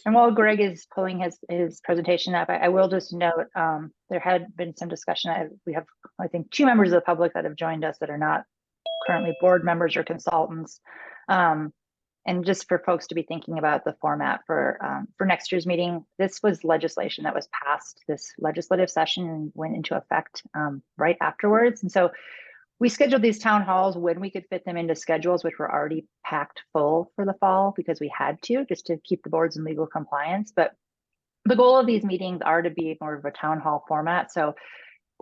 And while Greg is pulling his presentation up, I will just note there had been some discussion. We have, I think, 2 members of the public that have joined us that are not currently board members or consultants. And just for folks to be thinking about the format for next year's meeting, this was legislation that was passed this legislative session and went into effect right afterwards. And so we scheduled these town halls when we could fit them into schedules, which were already packed full for the fall because we had to, just to keep the boards in legal compliance. But the goal of these meetings are to be more of a town hall format. So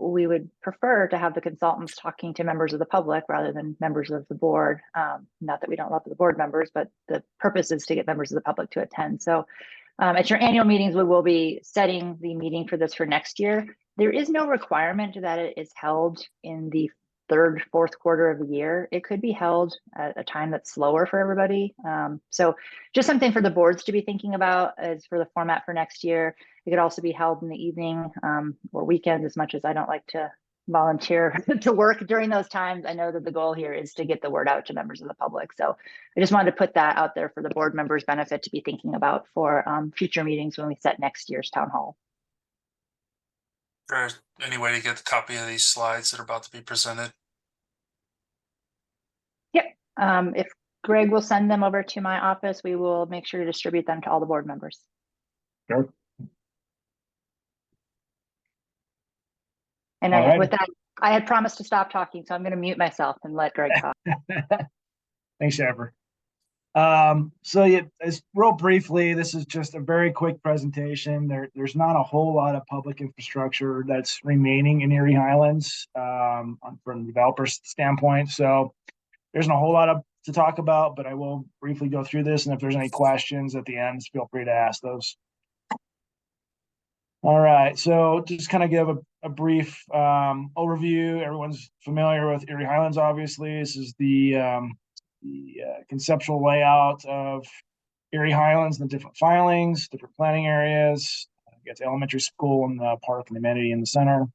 we would prefer to have the consultants talking to members of the public rather than members of the board. Not that we don't love the board members, but the purpose is to get members of the public to attend. So at your annual meetings, we will be setting the meeting for this for next year. There is no requirement that it is held in the 3rd, 4th quarter of the year. It could be held at a time that's slower for everybody. So just something for the boards to be thinking about as for the format for next year. It could also be held in the evening or weekends, as much as I don't like to volunteer to work during those times. I know that the goal here is to get the word out to members of the public. So I just wanted to put that out there for the board members' benefit to be thinking about for future meetings when we set next year's town hall. Is there any way to get a copy of these slides that are about to be presented? Yep. If Greg will send them over to my office, we will make sure to distribute them to all the board members. Sure. And with that, I had promised to stop talking, so I'm going to mute myself and let Greg talk. Thanks, Jennifer. So yeah, real briefly, this is just a very quick presentation. There's not a whole lot of public infrastructure that's remaining in Erie Highlands from the developer standpoint. So there's not a whole lot to talk about, but I will briefly go through this. And if there's any questions at the end, feel free to ask those. All right, so just kind of give a brief overview. Everyone's familiar with Erie Highlands, obviously. This is the conceptual layout of Erie Highlands and the different filings, different planning areas. You got the elementary school and the park and amenity in the center.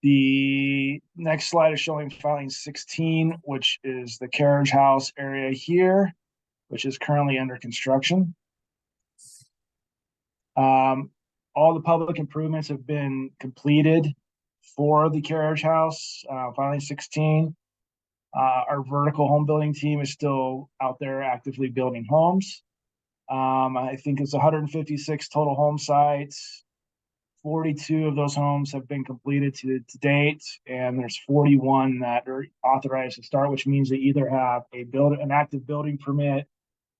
The next slide is showing filing 16, which is the carriage house area here, which is currently under construction. All the public improvements have been completed for the carriage house, filing 16. Our vertical home building team is still out there actively building homes. I think it's 156 total home sites. 42 of those homes have been completed to date, and there's 41 that are authorized to start, which means they either have an active building permit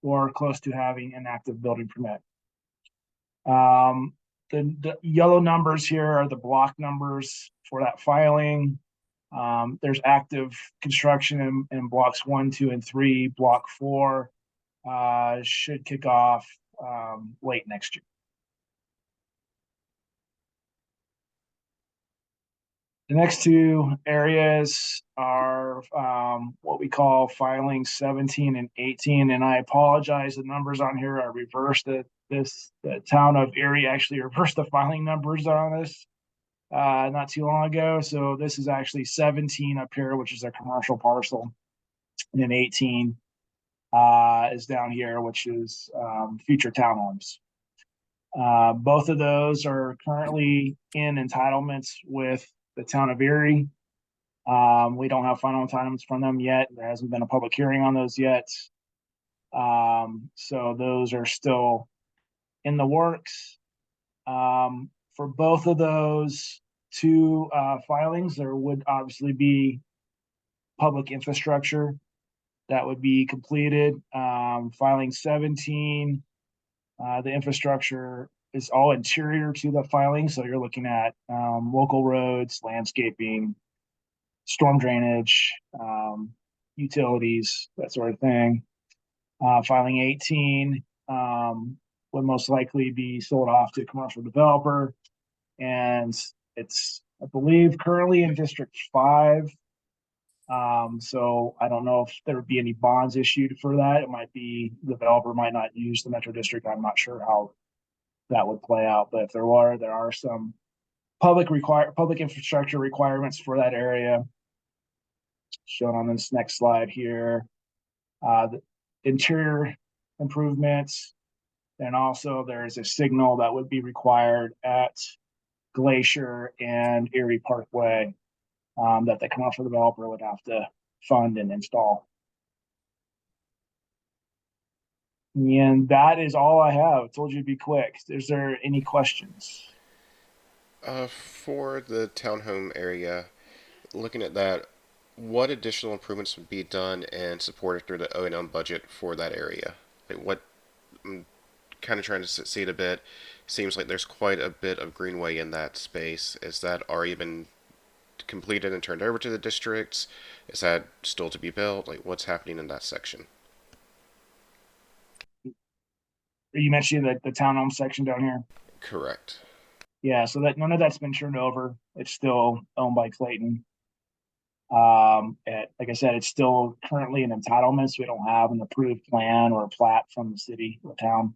or close to having an active building permit. The yellow numbers here are the block numbers for that filing. There's active construction in blocks 1, 2, and 3. Block 4 should kick off late next year. The next 2 areas are what we call filing 17 and 18, and I apologize, the numbers on here are reversed. The town of Erie actually reversed the filing numbers on this not too long ago. So this is actually 17 up here, which is a commercial parcel, and then 18 is down here, which is future townhomes. Both of those are currently in entitlements with the town of Erie. We don't have final entitlements from them yet. There hasn't been a public hearing on those yet. So those are still in the works. For both of those 2 filings, there would obviously be public infrastructure that would be completed. Filing 17, the infrastructure is all interior to the filing. So you're looking at local roads, landscaping, storm drainage, utilities, that sort of thing. Filing 18 would most likely be sold off to a commercial developer. And it's, I believe, currently in District 5. So I don't know if there would be any bonds issued for that. It might be, the developer might not use the Metro District. I'm not sure how that would play out. But if there are some public infrastructure requirements for that area shown on this next slide here. The interior improvements. And also there's a signal that would be required at Glacier and Erie Parkway that the commercial developer would have to fund and install. And that is all I have. I told you to be quick. Is there any questions? For the townhome area, looking at that, what additional improvements would be done and supported through the O&M budget for that area? Like what, I'm kind of trying to see it a bit. Seems like there's quite a bit of greenway in that space. Is that already been completed and turned over to the districts? Is that still to be built? Like what's happening in that section? You mentioned the townhome section down here. Correct. Yeah, so that none of that's been turned over. It's still owned by Clayton. Like I said, it's still currently an entitlement, so we don't have an approved plan or a plat from the city or town.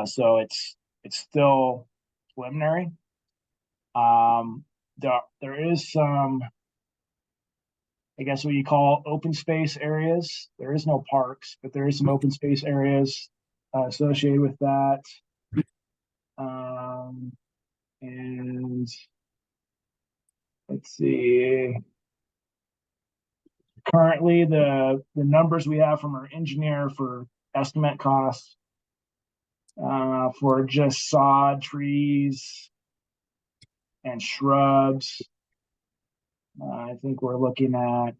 So it's still preliminary. There is some, I guess what you call open space areas. There is no parks, but there is some open space areas associated with that. And let's see. Currently, the numbers we have from our engineer for estimate costs for just sod, trees, and shrubs, I think we're looking at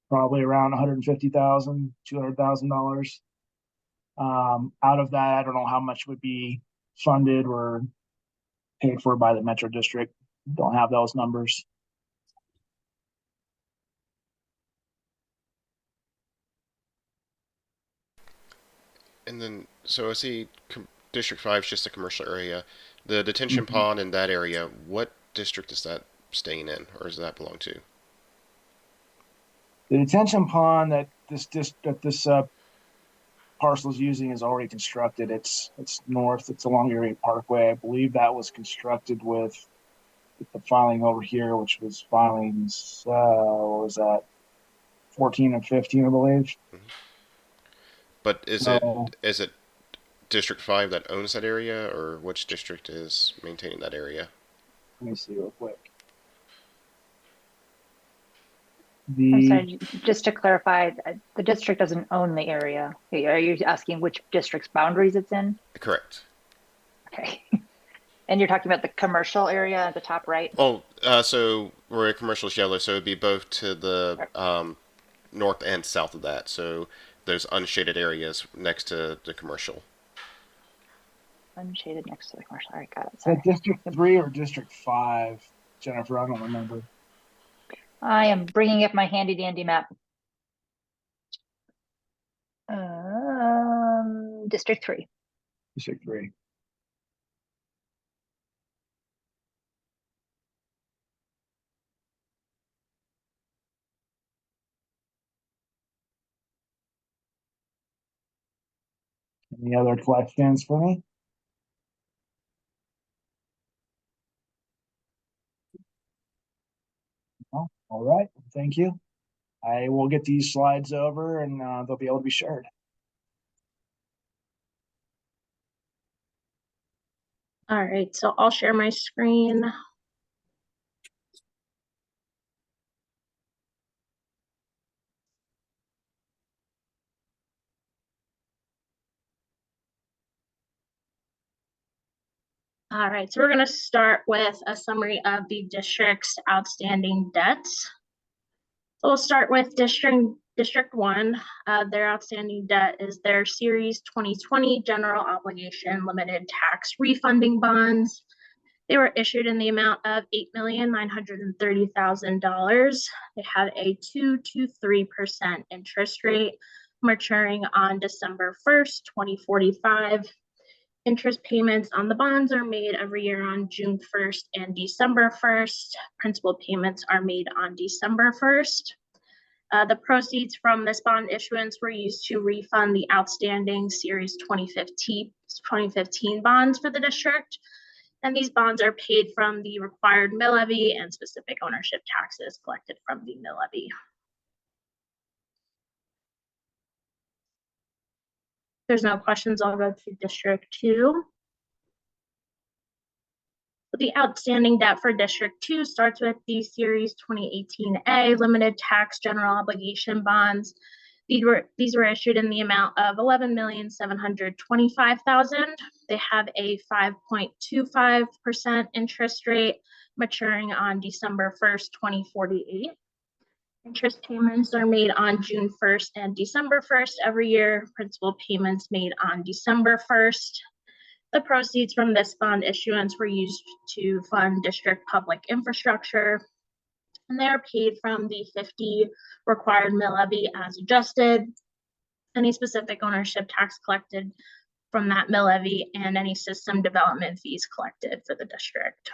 probably around $150,000, $200,000. Out of that, I don't know how much would be funded or paid for by the Metro District. Don't have those numbers. And then, so I see District 5 is just a commercial area. The detention pond in that area, what district is that staying in, or does that belong to? The detention pond that this parcel is using is already constructed. It's north. It's along Erie Parkway. I believe that was constructed with the filing over here, which was filings. What was that? 14 and 15, I believe. But is it District 5 that owns that area, or which district is maintaining that area? Let me see real quick. I'm sorry, just to clarify, the district doesn't own the area. Are you asking which district's boundaries it's in? Correct. Okay. And you're talking about the commercial area at the top right? Oh, so where commercial is yellow, so it'd be both to the north and south of that. So those unshaded areas next to the commercial. Unshaded next to the commercial. All right, got it. Is that District 3 or District 5, Jennifer? I don't remember. I am bringing up my handy dandy map. District 3. District 3. Any other questions for me? No? All right. Thank you. I will get these slides over and they'll be able to be shared. All right, so I'll share my screen. All right, so we're going to start with a summary of the district's outstanding debts. So we'll start with District 1. Their outstanding debt is their Series 2020 General Obligation Limited Tax Refunding Bonds. They were issued in the amount of $8,930,000. They had a 2.23% interest rate maturing on December 1st, 2045. Interest payments on the bonds are made every year on June 1st and December 1st. Principal payments are made on December 1st. The proceeds from this bond issuance were used to refund the outstanding Series 2015 bonds for the district. And these bonds are paid from the required mill levy and specific ownership taxes collected from the mill levy. there's no questions, I'll go to District 2. The outstanding debt for District 2 starts with the Series 2018A Limited Tax General Obligation Bonds. These were issued in the amount of $11,725,000. They have a 5.25% interest rate maturing on December 1st, 2048. Interest payments are made on June 1st and December 1st every year. Principal payments made on December 1st. The proceeds from this bond issuance were used to fund district public infrastructure, and they are paid from the 50 required mill levy as adjusted, any specific ownership tax collected from that mill levy, and any system development fees collected for the district.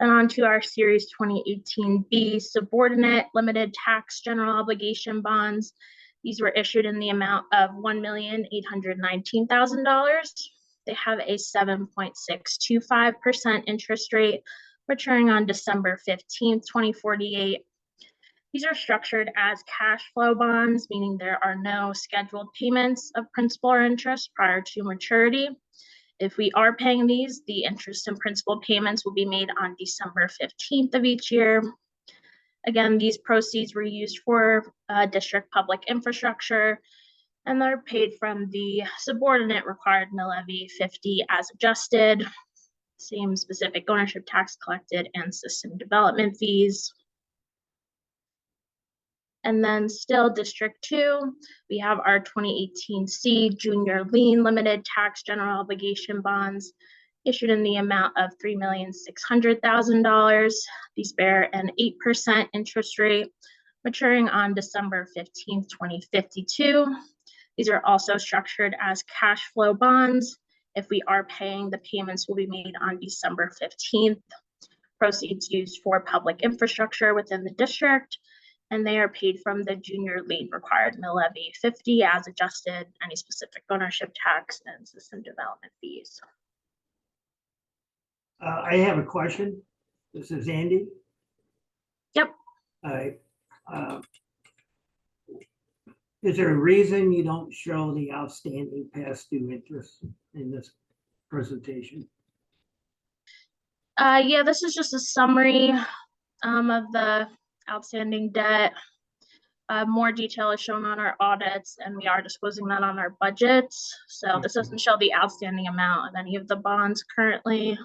And on to our Series 2018B subordinate limited tax general obligation bonds. These were issued in the amount of $1,819,000. They have a 7.625% interest rate maturing on December 15th, 2048. These are structured as cash flow bonds, meaning there are no scheduled payments of principal or interest prior to maturity. If we are paying these, the interest and principal payments will be made on December 15th of each year. Again, these proceeds were used for district public infrastructure, and they're paid from the subordinate required mill levy 50 as adjusted, same specific ownership tax collected, and system development fees. And then still District 2, we have our 2018C Junior Lien Limited Tax General Obligation Bonds issued in the amount of $3,600,000. These bear an 8% interest rate maturing on December 15th, 2052. These are also structured as cash flow bonds. If we are paying, the payments will be made on December 15th. Proceeds used for public infrastructure within the district, and they are paid from the Junior Lien Required Mill Levy 50 as adjusted, any specific ownership tax, and system development fees. I have a question. This is Andy. Yep. Is there a reason you don't show the outstanding past due interest in this presentation? Yeah, this is just a summary of the outstanding debt. More detail is shown on our audits, and we are disclosing that on our budgets. So this doesn't show the outstanding amount of any of the bonds currently,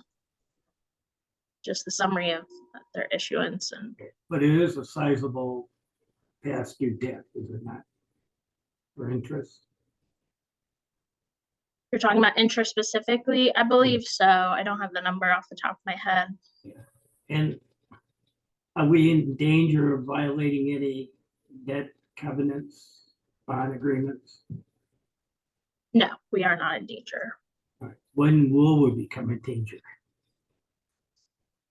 just the summary of their issuance. And But it is a sizable past due debt, is it not? For interest? you're talking about interest specifically? I believe so. I don't have the number off the top of my head. And are we in danger of violating any debt covenants, bond agreements? No, we are not in danger. All right. When will we become in danger?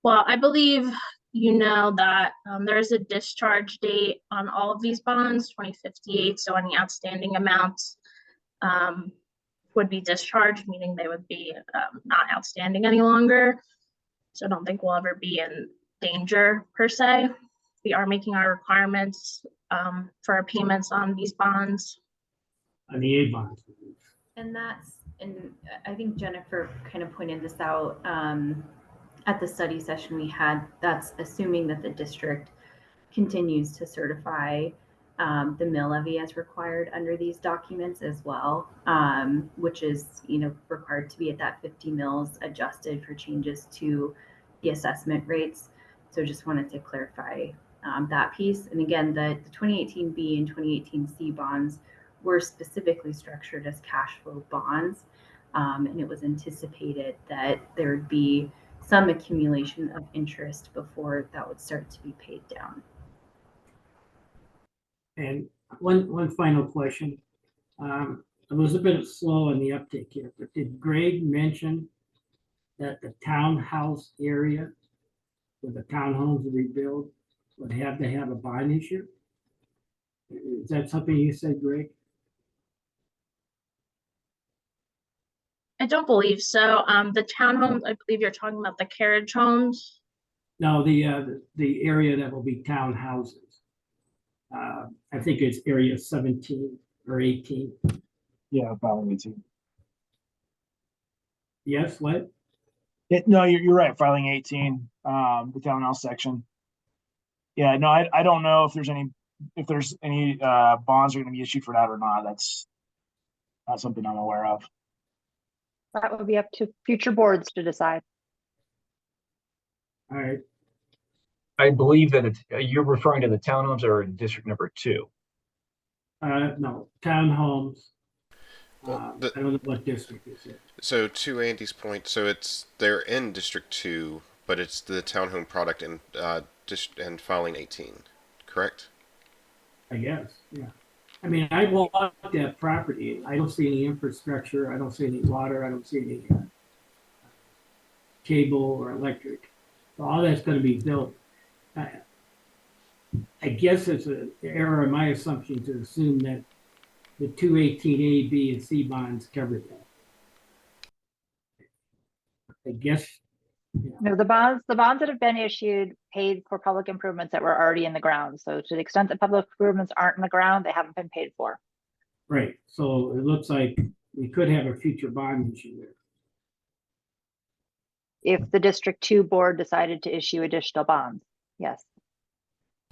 Well, I believe you know that there is a discharge date on all of these bonds, 2058. So any outstanding amounts would be discharged, meaning they would be not outstanding any longer. So I don't think we'll ever be in danger per se. We are making our requirements for our payments on these bonds. On the A bonds? And I think Jennifer kind of pointed this out at the study session we had. That's assuming that the district continues to certify the mill levy as required under these documents as well, which is, required to be at that 50 mills adjusted for changes to the assessment rates. So just wanted to clarify that piece. And again, the 2018B and 2018C bonds were specifically structured as cash flow bonds. And it was anticipated that there would be some accumulation of interest before that would start to be paid down. And one final question. I was a bit slow on the uptake here, but did Greg mention that the townhouse area where the townhomes rebuild would have to have a bond issue? Is that something you said, Greg? I don't believe so. The townhomes, I believe you're talking about the carriage homes. No, the area that will be townhouses. I think it's area 17 or 18. Yeah, filing 18. Yes, what? Yeah, no, you're right. Filing 18, the townhouse section. Yeah, no, I don't know if there's any bonds are going to be issued for that or not. That's not something I'm aware of. That would be up to future boards to decide. All right, I believe that it's, you're referring to the townhomes or district number 2. no, townhomes. Well, I don't know what district is it. So to Andy's point, so they're in District 2, but it's the townhome product in and filing 18, correct? I guess, yeah. I mean, I walked that property. I don't see any infrastructure. I don't see any water. I don't see any cable or electric. So all that's going to be built. I guess it's an error in my assumption to assume that the 218A, B, and C bonds covered that. I guess. Yeah. No, the bonds that have been issued paid for public improvements that were already in the ground. So to the extent that public improvements aren't in the ground, they haven't been paid for. Right. So it looks like we could have a future bond issue there. If the District 2 board decided to issue additional bonds, yes.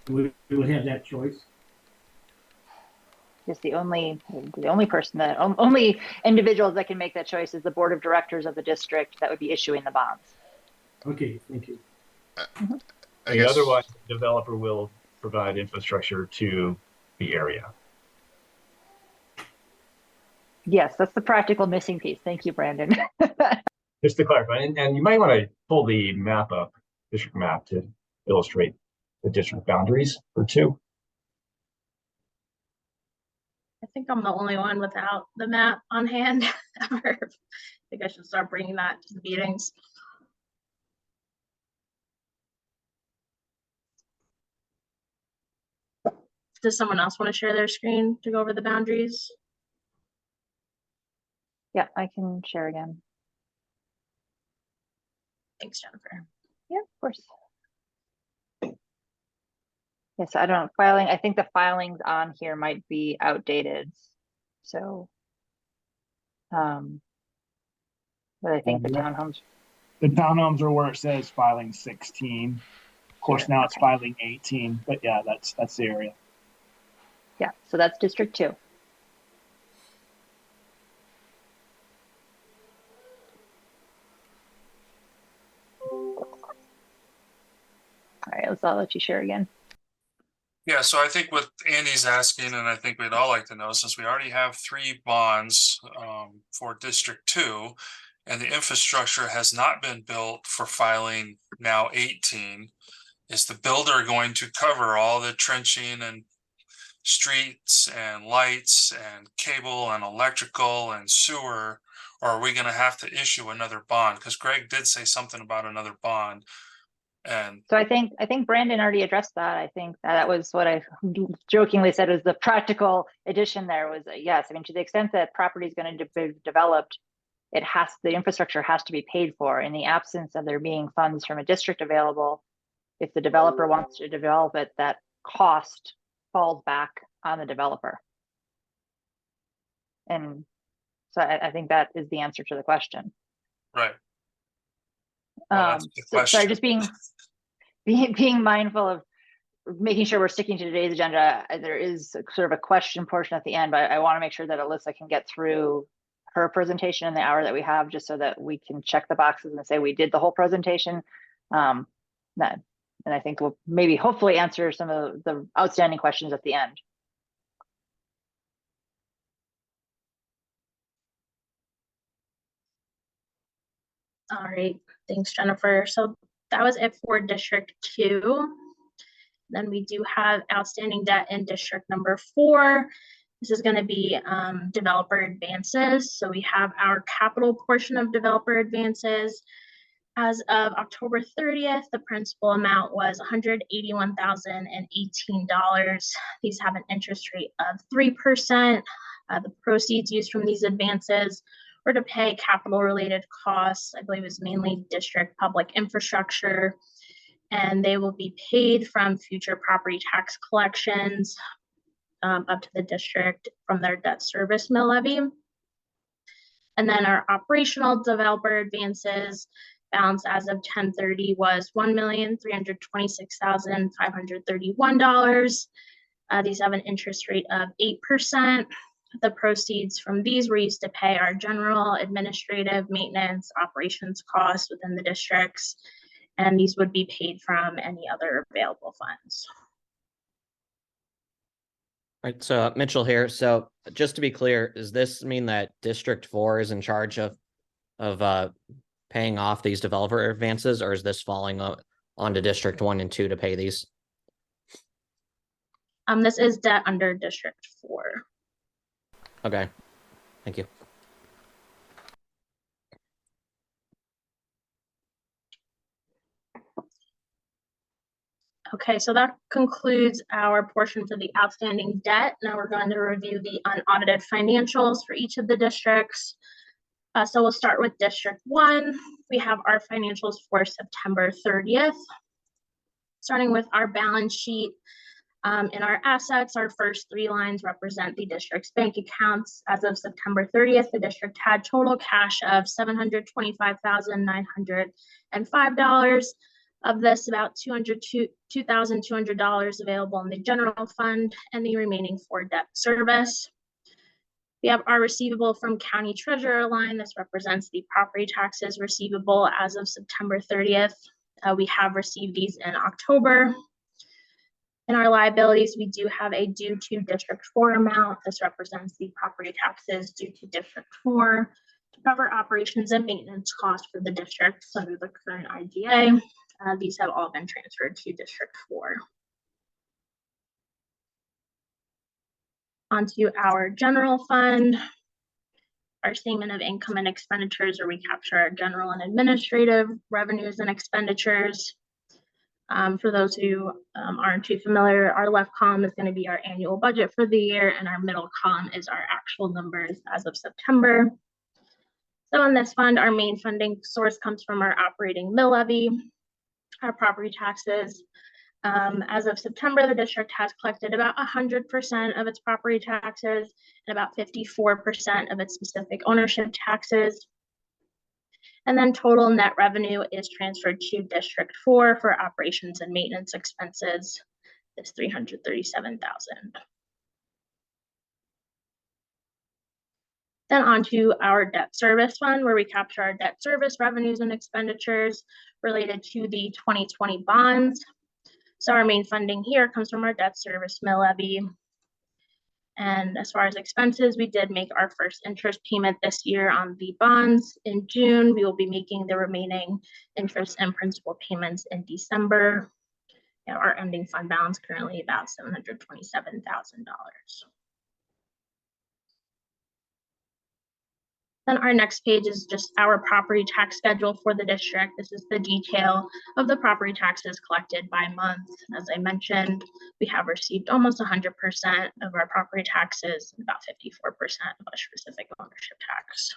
We would have that choice. Is the only person that only individuals that can make that choice is the board of directors of the district that would be issuing the bonds. Okay, thank you. I guess, Otherwise, the developer will provide infrastructure to the area. Yes, that's the practical missing piece. Thank you, Brandon. Just to clarify, and you might want to pull the map up, district map, to illustrate the district boundaries for 2. I think I'm the only one without the map on hand ever. I think I should start bringing that to the meetings. Does someone else want to share their screen to go over the boundaries? Yeah, I can share again. Thanks, Jennifer. Yeah, of course. Yes, I don't know, filing. I think the filings on here might be outdated. So, but I think the townhomes. The townhomes are where it says filing 16. Of course, Yeah, now it's okay. filing 18, but yeah, that's the area. Yeah, so that's District 2. All right, I'll let you share again. Yeah, so I think what Andy's asking, and I think we'd all like to know, since we already have 3 bonds for District 2, and the infrastructure has not been built for filing now 18, is the builder going to cover all the trenching and streets and lights and cable and electrical and sewer, or are we going to have to issue another bond? Because Greg did say something about another bond. And So I think Brandon already addressed that. I think that was what I jokingly said was the practical addition there was yes. I mean, to the extent that property is going to be developed, the infrastructure has to be paid for. In the absence of there being funds from a district available, if the developer wants to develop it, that cost falls back on the developer. And so I think that is the answer to the question. right. Well, that's the So sorry, question. just being mindful of making sure we're sticking to today's agenda. There is sort of a question portion at the end, but I want to make sure that Alyssa can get through her presentation in the hour that we have, just so that we can check the boxes and say we did the whole presentation. And I think we'll maybe hopefully answer some of the outstanding questions at the end. All right, thanks, Jennifer. So that was it for District 2. Then we do have outstanding debt in District number 4. This is going to be developer advances. So we have our capital portion of developer advances. As of October 30th, the principal amount was $181,018. These have an interest rate of 3%. The proceeds used from these advances were to pay capital-related costs. I believe it's mainly district public infrastructure, and they will be paid from future property tax collections up to the district from their debt service mill levy. And then our operational developer advances balance as of 10/30 was $1,326,531. These have an interest rate of 8%. The proceeds from these were used to pay our general, administrative, maintenance, operations costs within the districts, and these would be paid from any other available funds. Right, so Mitchell here. So just to be clear, does this mean that District 4 is in charge of paying off these developer advances, or is this falling onto District 1 and 2 to pay these? This is debt under District 4. Okay, thank you. Okay, so that concludes our portion for the outstanding debt. Now we're going to review the unaudited financials for each of the districts. So we'll start with District 1. We have our financials for September 30th. Starting with our balance sheet. In our assets, our first three lines represent the district's bank accounts. As of September 30th, the district had total cash of $725,905. Of this, about $2,200 available in the general fund, and the remaining for debt service. We have our receivable from county treasurer line. This represents the property taxes receivable as of September 30th. We have received these in October. In our liabilities, we do have a due to District 4 amount. This represents the property taxes due to District 4 to cover operations and maintenance costs for the districts under the current IGA. These have all been transferred to District 4. Onto our general fund. Our statement of income and expenditures, where we capture our general and administrative revenues and expenditures. For those who aren't too familiar, our left column is going to be our annual budget for the year, and our middle column is our actual numbers as of September. So in this fund, our main funding source comes from our operating mill levy, our property taxes. As of September, the district has collected about 100% of its property taxes and about 54% of its specific ownership taxes. And then total net revenue is transferred to District 4 for operations and maintenance expenses. It's $337,000. Then onto our debt service fund, where we capture our debt service revenues and expenditures related to the 2020 bonds. So our main funding here comes from our debt service mill levy. And as far as expenses, we did make our first interest payment this year on the bonds in June. We will be making the remaining interest and principal payments in December. Our ending fund balance currently about $727,000. Then our next page is just our property tax schedule for the district. This is the detail of the property taxes collected by month. As I mentioned, we have received almost 100% of our property taxes and about 54% of our specific ownership tax.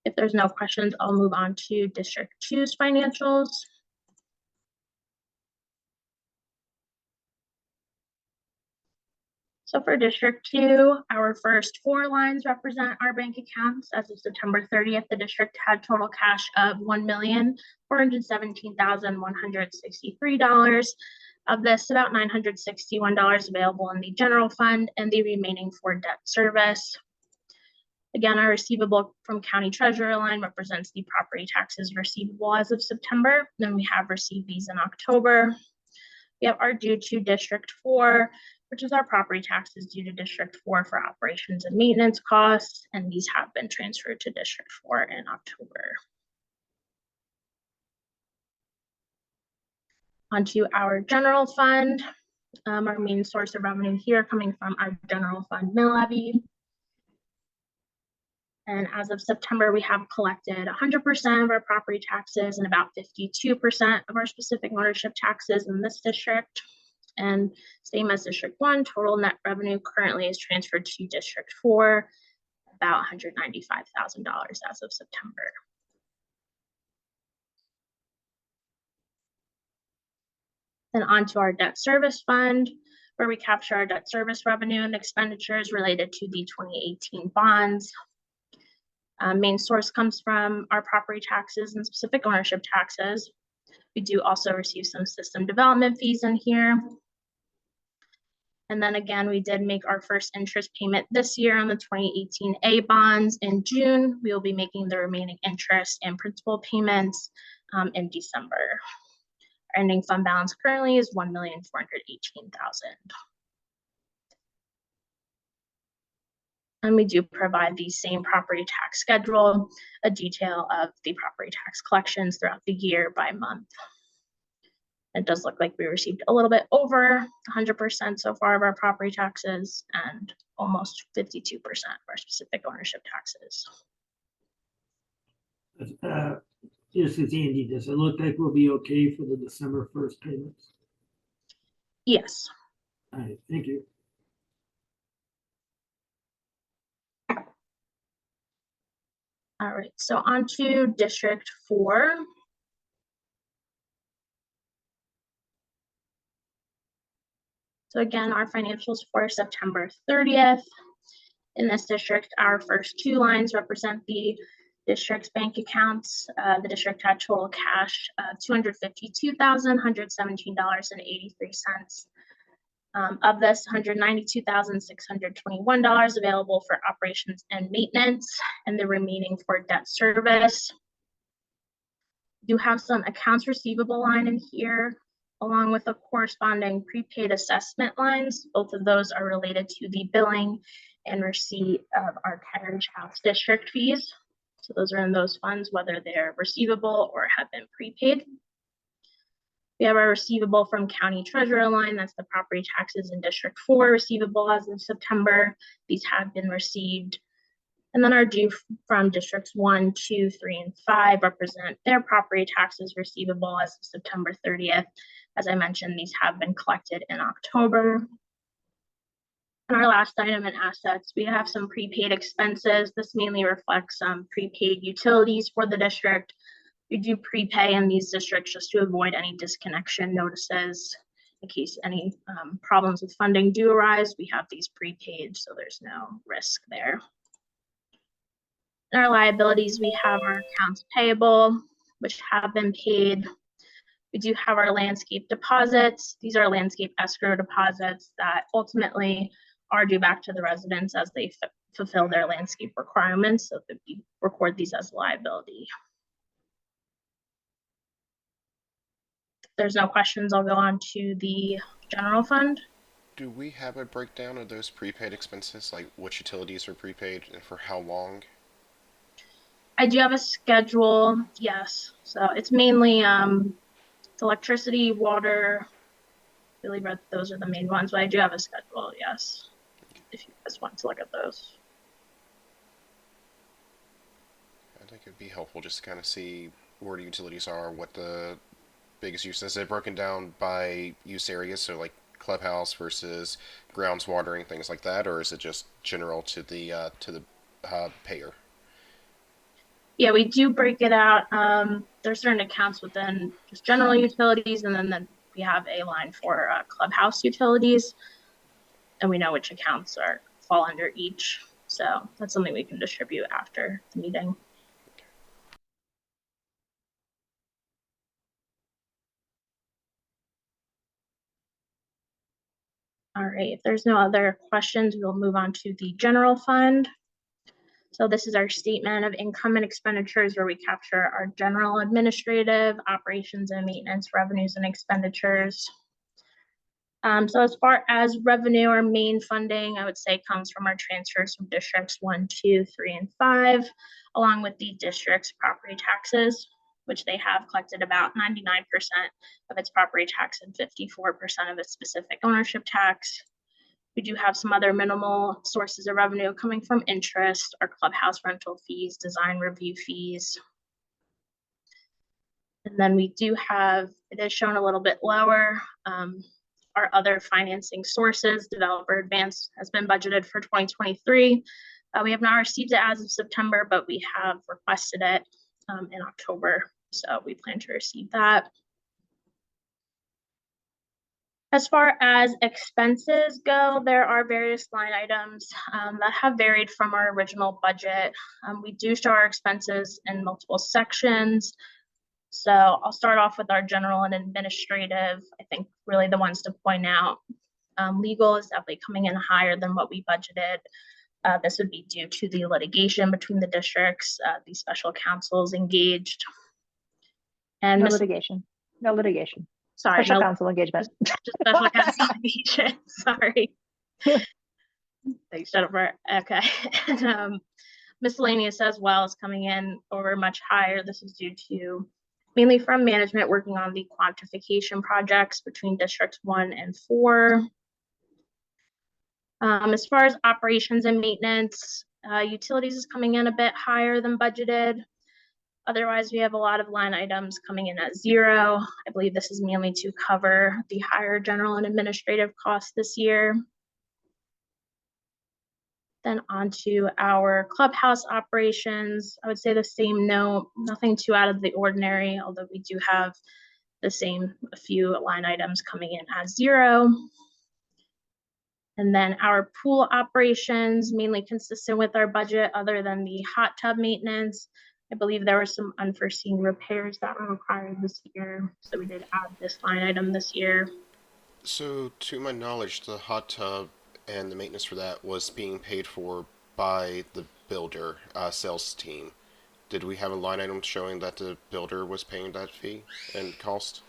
If there's no questions, I'll move on to District 2's financials. So for District 2, our first four lines represent our bank accounts. As of September 30th, the district had total cash of $1,417,163. Of this, about $961 available in the general fund and the remaining for debt service. Again, our receivable from county treasurer line represents the property taxes receivable as of September. Then we have received these in October. We have our due to District 4, which is our property taxes due to District 4 for operations and maintenance costs, and these have been transferred to District 4 in October. Onto our general fund. Our main source of revenue here coming from our general fund mill levy. And as of September, we have collected 100% of our property taxes and about 52% of our specific ownership taxes in this district. And same as District 1, total net revenue currently is transferred to District 4, about $195,000 as of September. Then onto our debt service fund, where we capture our debt service revenue and expenditures related to the 2018 bonds. Main source comes from our property taxes and specific ownership taxes. We do also receive some system development fees in here. And then again, we did make our first interest payment this year on the 2018 A bonds in June. We will be making the remaining interest and principal payments in December. Our ending fund balance currently is $1,418,000. And we do provide the same property tax schedule, a detail of the property tax collections throughout the year by month. It does look like we received a little bit over 100% so far of our property taxes and almost 52% of our specific ownership taxes. Just as Andy, does it look like we'll be okay for the December 1st payments? Yes. All right, thank you. All right, so on to District 4. So again, our financials for September 30th. In this district, our first two lines represent the district's bank accounts. The district had total cash, $252,117.83. Of this, $192,621 available for operations and maintenance, and the remaining for debt service. We do have some accounts receivable line in here, along with the corresponding prepaid assessment lines. Both of those are related to the billing and receipt of our carriage house district fees. So those are in those funds, whether they're receivable or have been prepaid. We have our receivable from county treasurer line. That's the property taxes in District 4 receivable as of September. These have been received. And then our due from Districts 1, 2, 3, and 5 represent their property taxes receivable as of September 30th. As I mentioned, these have been collected in October. And our last item in assets, we have some prepaid expenses. This mainly reflects prepaid utilities for the district. We do prepay in these districts just to avoid any disconnection notices. In case any problems with funding do arise, we have these prepaid, so there's no risk there. In our liabilities, we have our accounts payable, which have been paid. We do have our landscape deposits. These are landscape escrow deposits that ultimately are due back to the residents as they fulfill their landscape requirements, so that we record these as a liability. If there's no questions, I'll go on to the general fund. Do we have a breakdown of those prepaid expenses, like which utilities are prepaid and for how long? I do have a schedule, yes. So it's mainly electricity, water. I believe those are the main ones, but I do have a schedule, yes, if you guys want to look at those. I think it'd be helpful just to kind of see where the utilities are, what the biggest uses. Is it broken down by use areas, so like clubhouse versus grounds watering, things like that, or is it just general to the payer? Yeah, we do break it out. There's certain accounts within just general utilities, and then we have a line for clubhouse utilities, and we know which accounts fall under each. So that's something we can distribute after the meeting. All right, if there's no other questions, we'll move on to the general fund. So this is our statement of income and expenditures where we capture our general administrative, operations and maintenance revenues and expenditures. So as far as revenue, our main funding, I would say, comes from our transfers from districts 1, 2, 3, and 5, along with the district's property taxes, which they have collected about 99% of its property tax and 54% of its specific ownership tax. We do have some other minimal sources of revenue coming from interest, our clubhouse rental fees, design review fees. And then we do have, it is shown a little bit lower, our other financing sources. Developer advance has been budgeted for 2023. We have not received it as of September, but we have requested it in October. So we plan to receive that. As far as expenses go, there are various line items that have varied from our original budget. We do show our expenses in multiple sections. So I'll start off with our general and administrative. I think really the ones to point out. Legal is definitely coming in higher than what we budgeted. This would be due to the litigation between the districts, the special counsels engaged. And No litigation. No litigation. sorry, Special no, counsel engagement. just special counsel engagement. Sorry. Thanks, Jennifer. Okay. And, miscellaneous as well is coming in over much higher. This is due to mainly from management working on the quantification projects between districts 1 and 4. As far as operations and maintenance, utilities is coming in a bit higher than budgeted. Otherwise, we have a lot of line items coming in at 0. I believe this is mainly to cover the higher general and administrative costs this year. Then on to our clubhouse operations. I would say the same note, nothing too out of the ordinary, although we do have the same, a few line items coming in at 0. And then our pool operations, mainly consistent with our budget, other than the hot tub maintenance. I believe there were some unforeseen repairs that were required this year, so we did add this line item this year. So, to my knowledge, the hot tub and the maintenance for that was being paid for by the builder sales team. Did we have a line item showing that the builder was paying that fee and cost?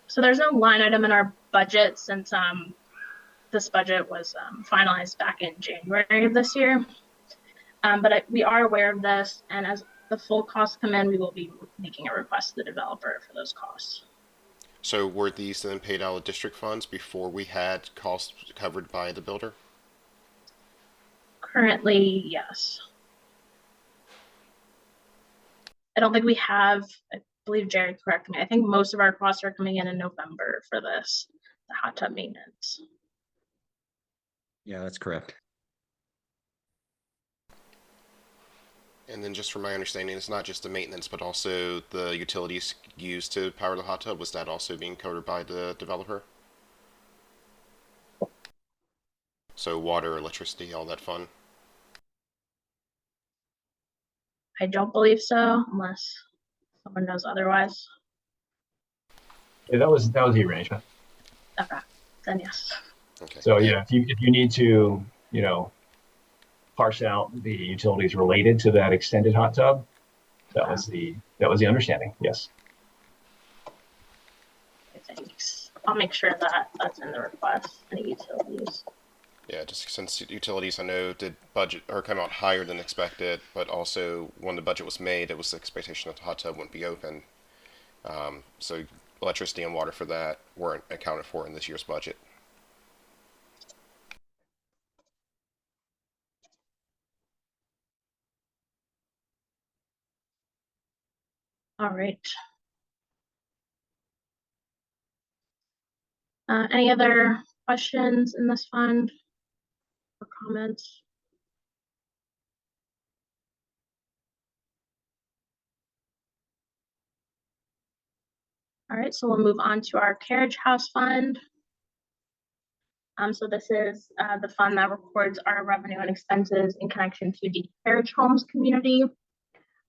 So there's no line item in our budget since this budget was finalized back in January of this year. But we are aware of this, and as the full costs come in, we will be making a request to the developer for those costs. So were these then paid out of district funds before we had costs covered by the builder? Currently, yes. I don't think we have, I believe Jared corrected me, I think most of our costs are coming in November for this, the hot tub maintenance. Yeah, that's correct. And then just from my understanding, it's not just the maintenance, but also the utilities used to power the hot tub. Was that also being covered by the developer? So water, electricity, all that fun? I don't believe so, unless someone knows otherwise. Yeah, that was the arrangement. Okay, then yes. Okay. So yeah, if you need to, parse out the utilities related to that extended hot tub, that was the understanding. Yes. Thanks. I'll make sure that that's in the request, any utilities. Yeah, just since utilities I know did budget or come out higher than expected, but also when the budget was made, it was the expectation that the hot tub wouldn't be open. So electricity and water for that weren't accounted for in this year's budget. All right. Any other questions in this fund or comments? All right, so we'll move on to our carriage house fund. So this is the fund that records our revenue and expenses in connection to the carriage homes community.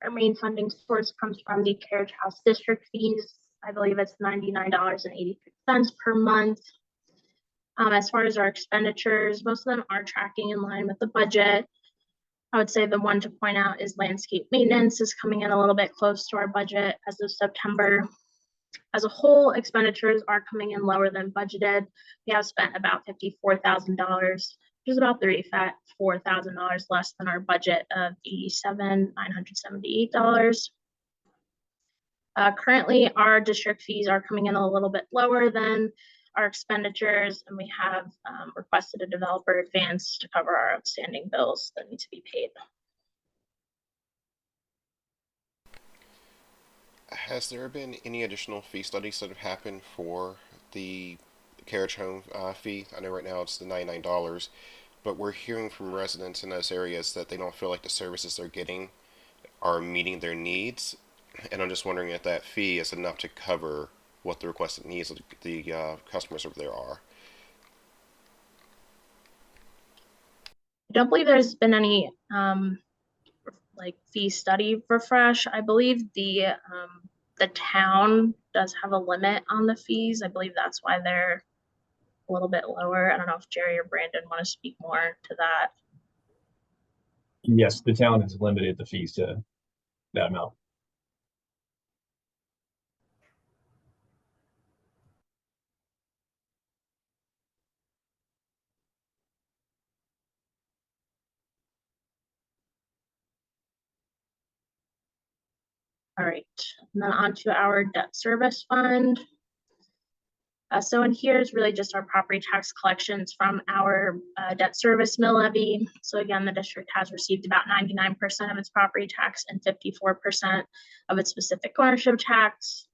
Our main funding source comes from the carriage house district fees. I believe it's $99.86 per month. As far as our expenditures, most of them are tracking in line with the budget. I would say the one to point out is landscape maintenance is coming in a little bit close to our budget as of September. As a whole, expenditures are coming in lower than budgeted. We have spent about $54,000, which is about $34,000 less than our budget of $87,978. Currently, our district fees are coming in a little bit lower than our expenditures, and we have requested a developer advance to cover our outstanding bills that need to be paid. Has there been any additional fee studies that have happened for the carriage home fee? I know right now it's the $99, but we're hearing from residents in those areas that they don't feel like the services they're getting are meeting their needs. And I'm just wondering if that fee is enough to cover what the requested needs of the customers over there are. I don't believe there's been any like fee study refresh. I believe the town does have a limit on the fees. I believe that's why they're a little bit lower. I don't know if Jerry or Brandon want to speak more to that. Yes, the town has limited the fees to that amount. All right, and then on to our debt service fund. So in here is really just our property tax collections from our debt service mill levy. So again, the district has received about 99% of its property tax and 54% of its specific ownership tax.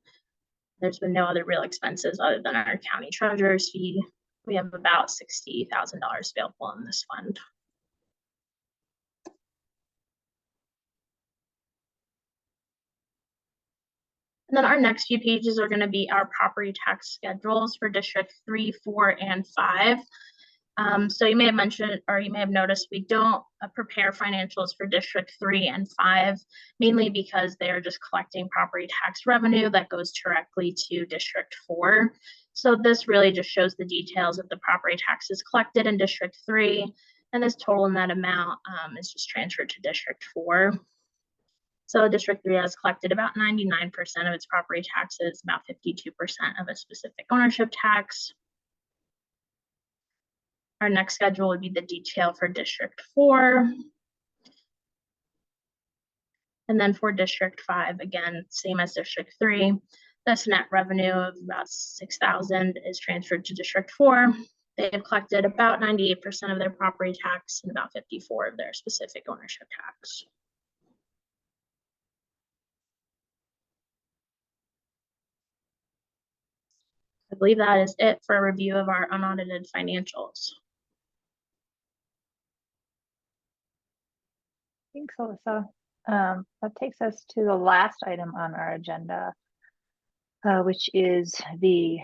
There's been no other real expenses other than our county treasurer's fee. We have about $60,000 available in this fund. And then our next few pages are going to be our property tax schedules for District 3, 4, and 5. So you may have mentioned, or you may have noticed, we don't prepare financials for District 3 and 5, mainly because they are just collecting property tax revenue that goes directly to District 4. So this really just shows the details of the property taxes collected in District 3, and this total net amount is just transferred to District 4. So District 3 has collected about 99% of its property taxes, about 52% of its specific ownership tax. Our next schedule would be the detail for District 4. And then for District 5, again, same as District 3, this net revenue of about $6,000 is transferred to District 4. They have collected about 98% of their property tax and about 54% of their specific ownership tax. I believe that is it for a review of our unaudited financials. Thanks, Alyssa. That takes us to the last item on our agenda, which is the,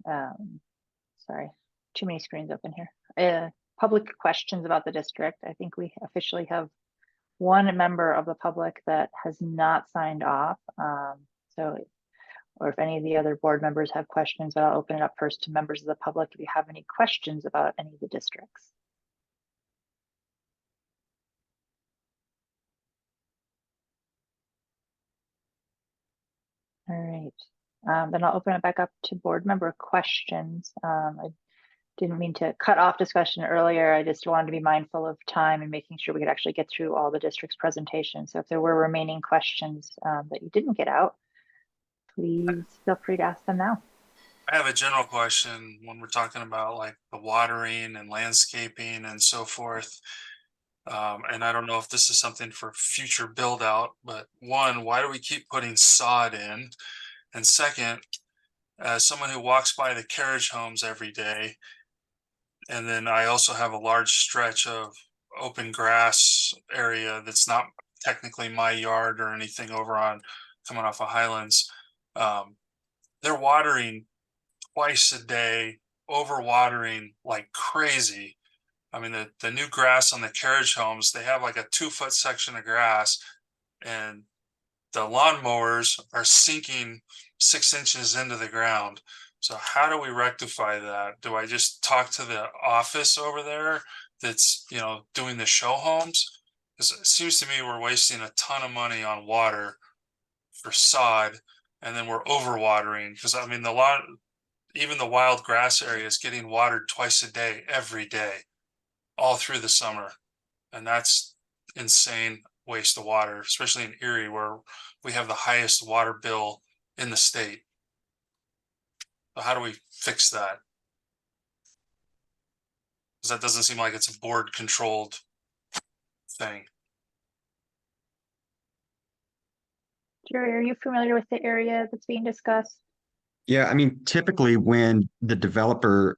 sorry, too many screens open here. Public questions about the district. I think we officially have one member of the public that has not signed off. Or if any of the other board members have questions, but I'll open it up first to members of the public if you have any questions about any of the districts. All right, then I'll open it back up to board member questions. I didn't mean to cut off discussion earlier. I just wanted to be mindful of time and making sure we could actually get through all the district's presentations. So if there were remaining questions that you didn't get out, please feel free to ask them now. I have a general question when we're talking about like the watering and landscaping and so forth. And I don't know if this is something for future build out, but one, why do we keep putting sod in? And second, as someone who walks by the carriage homes every day, and then I also have a large stretch of open grass area that's not technically my yard or anything over on coming off of Highlands. They're watering twice a day, over watering like crazy. I mean, the new grass on the carriage homes, they have like a 2-foot section of grass, and the lawnmowers are sinking 6 inches into the ground. So how do we rectify that? Do I just talk to the office over there that's, you know, doing the show homes? Because it seems to me we're wasting a ton of money on water for sod, and then we're overwatering. Because I mean, even the wild grass area is getting watered twice a day, every day, all through the summer. And that's insane waste of water, especially in Erie, where we have the highest water bill in the state. So how do we fix that? Because that doesn't seem like it's a board controlled thing. Jerry, are you familiar with the area that's being discussed? Yeah, I mean, typically when the developer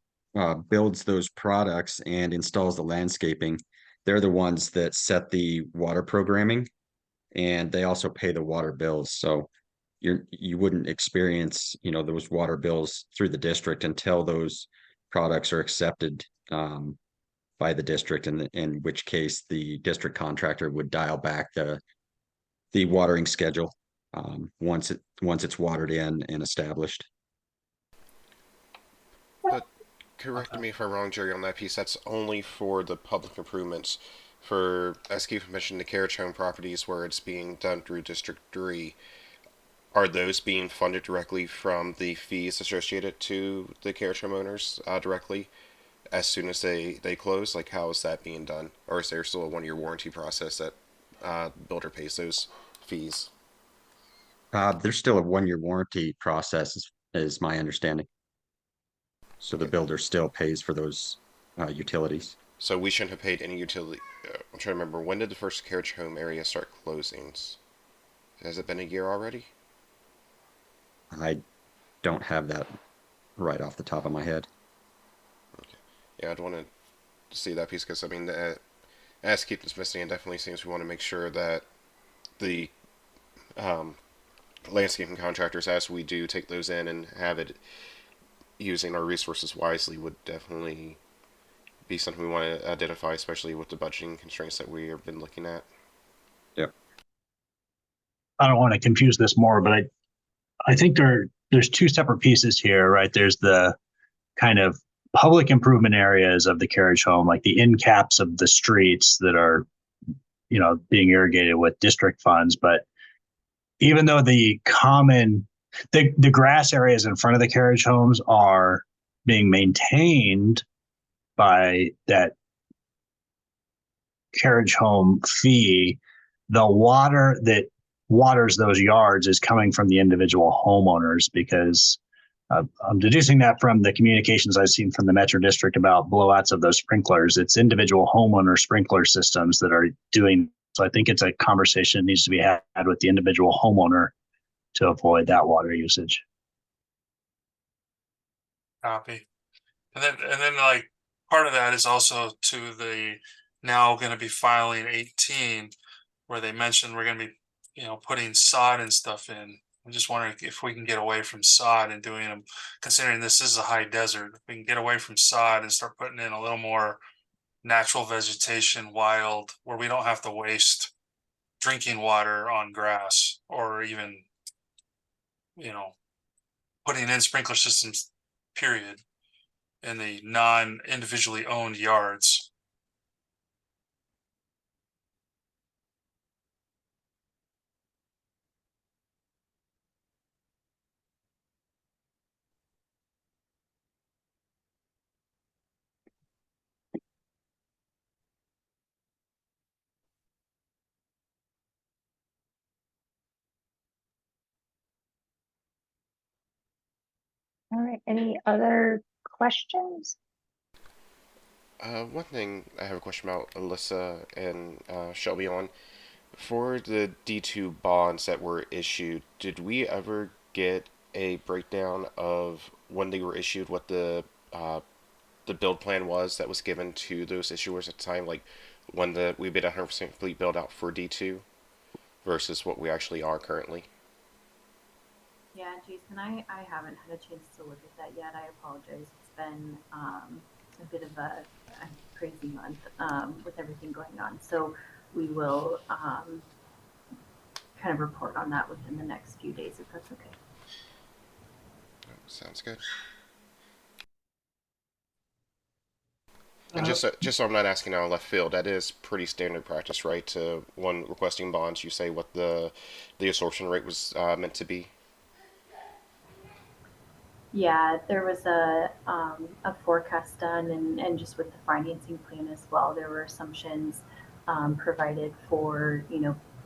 builds those products and installs the landscaping, they're the ones that set the water programming, and they also pay the water bills. So you wouldn't experience, those water bills through the district until those products are accepted by the district, in which case the district contractor would dial back the watering schedule once it's watered in and established. But correct me if I'm wrong, Jerry, on that piece. That's only for the public improvements. For, as Keith mentioned, the carriage home properties where it's being done through District 3, are those being funded directly from the fees associated to the carriage home owners directly as soon as they close? Like, how is that being done? Or is there still a 1-year warranty process that builder pays those fees? There's still a 1-year warranty process, is my understanding. So the builder still pays for those utilities. So we shouldn't have paid any utility. I'm trying to remember, when did the first carriage home area start closings? Has it been a year already? I don't have that right off the top of my head. Okay. Yeah, I'd want to see that piece because, I mean, as Keith was missing, it definitely seems we want to make sure that the landscaping contractors, as we do take those in and have it using our resources wisely, would definitely be something we want to identify, especially with the budgeting constraints that we have been looking at. Yep. I don't want to confuse this more, but I think there's two separate pieces here, right? There's the kind of public improvement areas of the carriage home, like the end caps of the streets that are, being irrigated with district funds. But even though the grass areas in front of the carriage homes are being maintained by that carriage home fee, the water that waters those yards is coming from the individual homeowners, because I'm deducing that from the communications I've seen from the Metro District about blowouts of those sprinklers. It's individual homeowner sprinkler systems that are doing. So I think it's a conversation that needs to be had with the individual homeowner to avoid that water usage. Copy. And then like part of that is also to the now going to be filing 18, where they mentioned we're going to be, putting sod and stuff in. I'm just wondering if we can get away from sod and doing them, considering this is a high desert. If we can get away from sod and start putting in a little more natural vegetation, wild, where we don't have to waste drinking water on grass, or even, putting in sprinkler systems, period, in the non-individually owned yards. All right, any other questions? One thing I have a question about, Alyssa and Shelby, on for the D2 bonds that were issued, did we ever get a breakdown of when they were issued, what the build plan was that was given to those issuers at the time, like when we bid 100% complete build out for D2 versus what we actually are currently? Yeah, Jason, I haven't had a chance to look at that yet. I apologize. It's been a bit of a crazy month with everything going on. So we will kind of report on that within the next few days, if that's okay. Sounds good. And just so I'm not asking out of left field, that is pretty standard practice, right? To when requesting bonds, you say what the absorption rate was meant to be. Yeah, there was a forecast done, and just with the financing plan as well, there were assumptions provided for,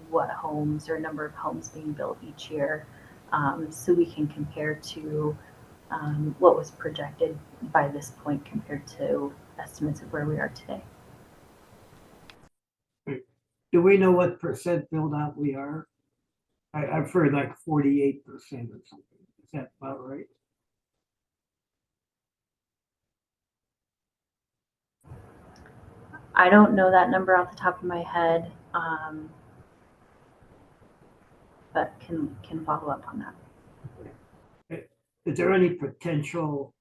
what homes or number of homes being built each year, so we can compare to what was projected by this point compared to estimates of where we are today. Do we know what percent build out we are? I've heard like 48% or something. Is that about right? I don't know that number off the top of my head. but can follow up on that. Is there any potential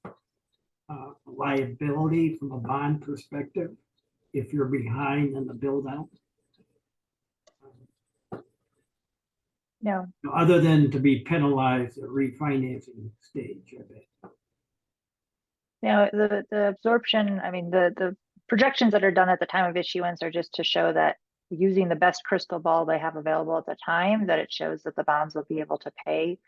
liability from a bond perspective if you're behind in the build out? No, Other than to be penalized at refinancing stage of it. the absorption, I mean, the projections that are done at the time of issuance are just to show that using the best crystal ball they have available at the time, that it shows that the bonds will be able to pay.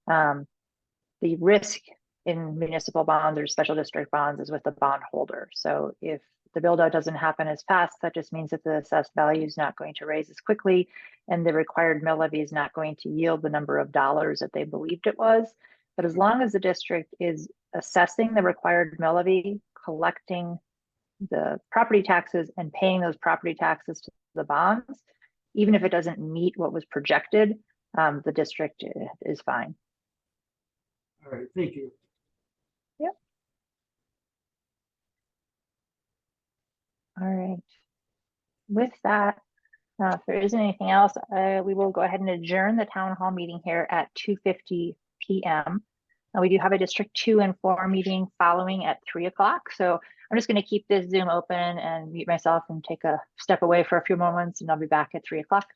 The risk in municipal bonds or special district bonds is with the bond holder. So if the build out doesn't happen as fast, that just means that the assessed value is not going to raise as quickly, and the required mill levy is not going to yield the number of dollars that they believed it was. But as long as the district is assessing the required mill levy, collecting the property taxes and paying those property taxes to the bonds, even if it doesn't meet what was projected, the district is fine. All right, thank you. Yep. All right. With that, if there isn't anything else, we will go ahead and adjourn the town hall meeting here at 2:50 p.m. We do have a District 2 and 4 meeting following at 3 o'clock. So I'm just going to keep this Zoom open and mute myself and take a step away for a few moments, and I'll be back at 3 o'clock.